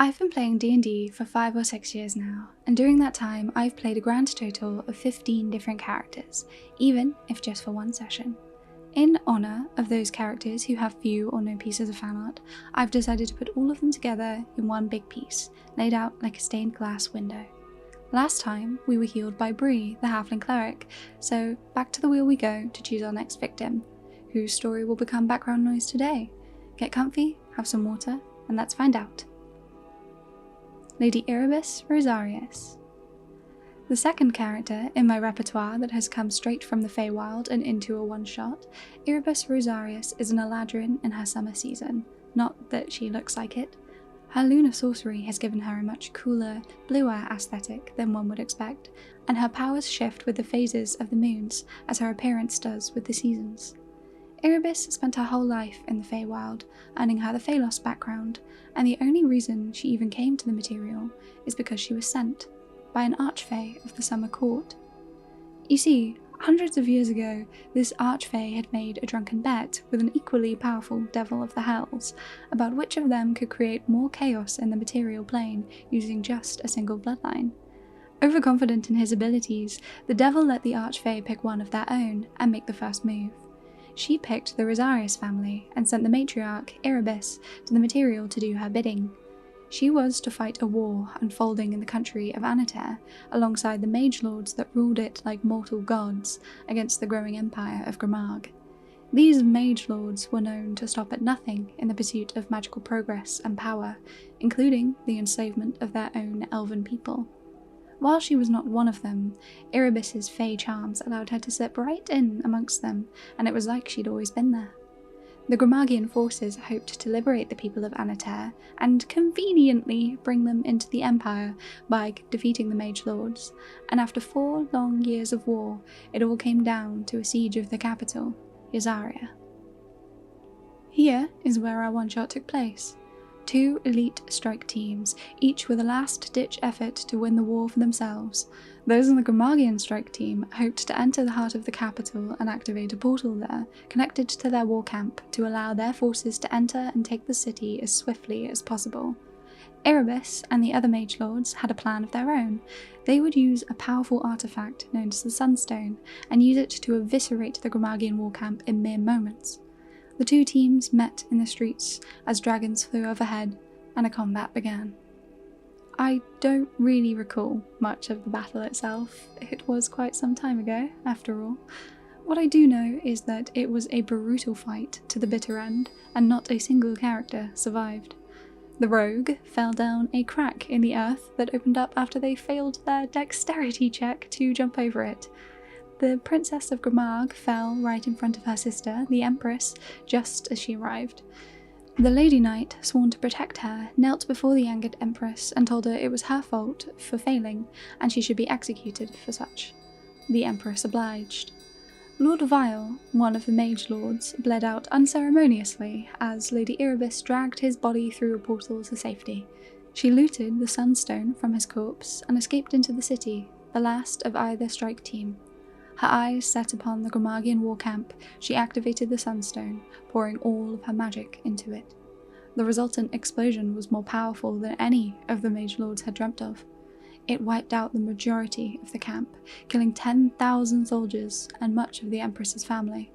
I've been playing D&D for 5 or 6 years now, and during that time I've played a grand total of 15 different characters, even if just for one session. In honour of those characters who have few or no pieces of fan art, I've decided to put all of them together in one big piece, laid out like a stained glass window. Last time we were healed by Bree, the halfling cleric, so back to the wheel we go to choose our next victim, whose story will become background noise today. Get comfy, have some water, and let's find out. Lady Irebis Rosarius. The second character in my repertoire that has come straight from the Feywild and into a one-shot, Irebis Rosarius is an Eladrin in her summer season, not that she looks like it. Her lunar sorcery has given her a much cooler, bluer aesthetic than one would expect, and her powers shift with the phases of the moons as her appearance does with the seasons. Irebis spent her whole life in the Feywild, earning her the Phalos background, and the only reason she even came to the material is because she was sent by an archfey of the Summer Court. You see, hundreds of years ago, this archfey had made a drunken bet with an equally powerful devil of the hells about which of them could create more chaos in the material plane using just a single bloodline. Overconfident in his abilities, the devil let the archfey pick one of their own and make the first move. She picked the Rosarius family and sent the matriarch, Irebis, to the material to do her bidding. She was to fight a war unfolding in the country of Anater, alongside the mage lords that ruled it like mortal gods against the growing empire of Grimag. These mage lords were known to stop at nothing in the pursuit of magical progress and power, including the enslavement of their own elven people. While she was not one of them, Irebis's fey charms allowed her to slip right in amongst them, and it was like she'd always been there. The Grimagian forces hoped to liberate the people of Anater and conveniently bring them into the Empire by defeating the Mage Lords, and after 4 long years of war, it all came down to a siege of the capital, Yazaria. Here is where our one-shot took place. 2 elite strike teams, each with a last-ditch effort to win the war for themselves. Those in the Grimagian strike team hoped to enter the heart of the capital and activate a portal there, connected to their war camp, to allow their forces to enter and take the city as swiftly as possible. Irebis and the other mage lords had a plan of their own. They would use a powerful artifact known as the Sunstone, and use it to eviscerate the Grimagian war camp in mere moments. The 2 teams met in the streets as dragons flew overhead, and a combat began. I don't really recall much of the battle itself. It was quite some time ago, after all. What I do know is that it was a brutal fight to the bitter end, and not a single character survived. The rogue fell down a crack in the earth that opened up after they failed their dexterity check to jump over it. The Princess of Grimag fell right in front of her sister, the Empress, just as she arrived. The Lady Knight, sworn to protect her, knelt before the angered Empress and told her it was her fault for failing, and she should be executed for such. The Empress obliged. Lord Vile, one of the mage lords, bled out unceremoniously as Lady Irebis dragged his body through a portal to safety. She looted the Sunstone from his corpse and escaped into the city, the last of either strike team. Her eyes set upon the Grimagian war camp, she activated the Sunstone, pouring all of her magic into it. The resultant explosion was more powerful than any of the mage lords had dreamt of. It wiped out the majority of the camp, killing 10,000 soldiers and much of the Empress's family.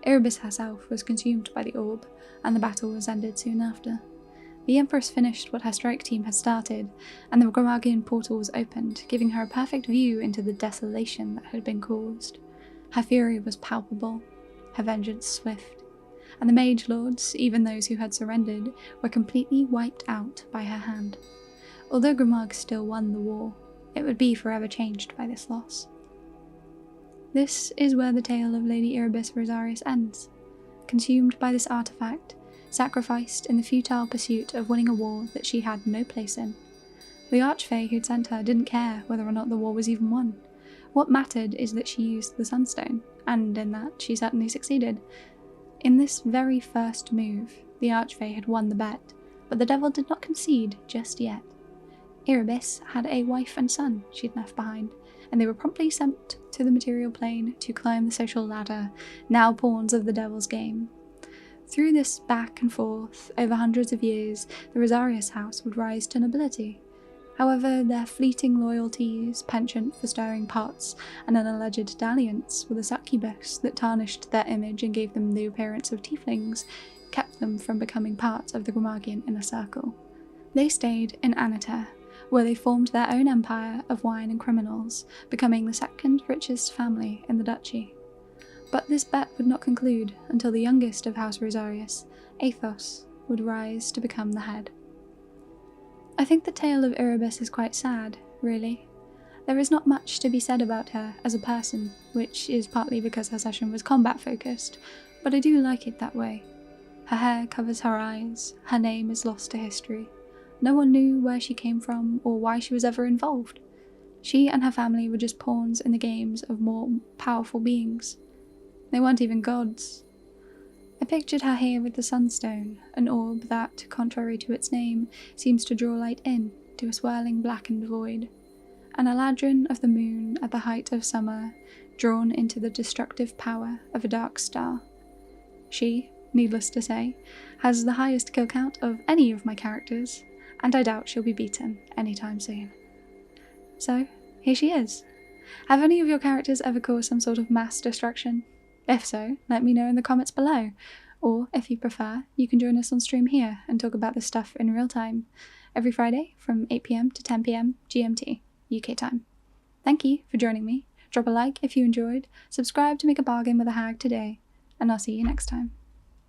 Irebis herself was consumed by the orb, and the battle was ended soon after. The Empress finished what her strike team had started, and the Grimagian portal was opened, giving her a perfect view into the desolation that had been caused. Her fury was palpable, her vengeance swift, and the mage lords, even those who had surrendered, were completely wiped out by her hand. Although Grimag still won the war, it would be forever changed by this loss. This is where the tale of Lady Irebis Rosarius ends. Consumed by this artifact, sacrificed in the futile pursuit of winning a war that she had no place in. The archfey who'd sent her didn't care whether or not the war was even won. What mattered is that she used the Sunstone, and in that she certainly succeeded. In this very first move, the archfey had won the bet, but the devil did not concede just yet. Irebis had a wife and son she'd left behind, and they were promptly sent to the material plane to climb the social ladder, now pawns of the devil's game. Through this back and forth, over hundreds of years, the Rosarius house would rise to nobility. However, their fleeting loyalties, penchant for stirring pots, and an alleged dalliance with a succubus that tarnished their image and gave them the appearance of tieflings, kept them from becoming part of the Grimargian inner circle. They stayed in Anata, where they formed their own empire of wine and criminals, becoming the second richest family in the duchy. But this bet would not conclude until the youngest of House Rosarius, Athos, would rise to become the head. I think the tale of Irebis is quite sad, really. There is not much to be said about her as a person, which is partly because her session was combat focused, but I do like it that way. Her hair covers her eyes, her name is lost to history. No one knew where she came from or why she was ever involved. She and her family were just pawns in the games of more powerful beings. They weren't even gods. I pictured her here with the Sunstone, an orb that, contrary to its name, seems to draw light in to a swirling blackened void. An eladrin of the moon at the height of summer, drawn into the destructive power of a dark star. She, needless to say, has the highest kill count of any of my characters, and I doubt she'll be beaten anytime soon. So, here she is. Have any of your characters ever caused some sort of mass destruction? If so, let me know in the comments below, or if you prefer, you can join us on stream here and talk about this stuff in real time, every Friday from 8 PM to 10 PM GMT, UK time. Thank you for joining me, drop a like if you enjoyed, subscribe to make a bargain with a hag today, and I'll see you next time.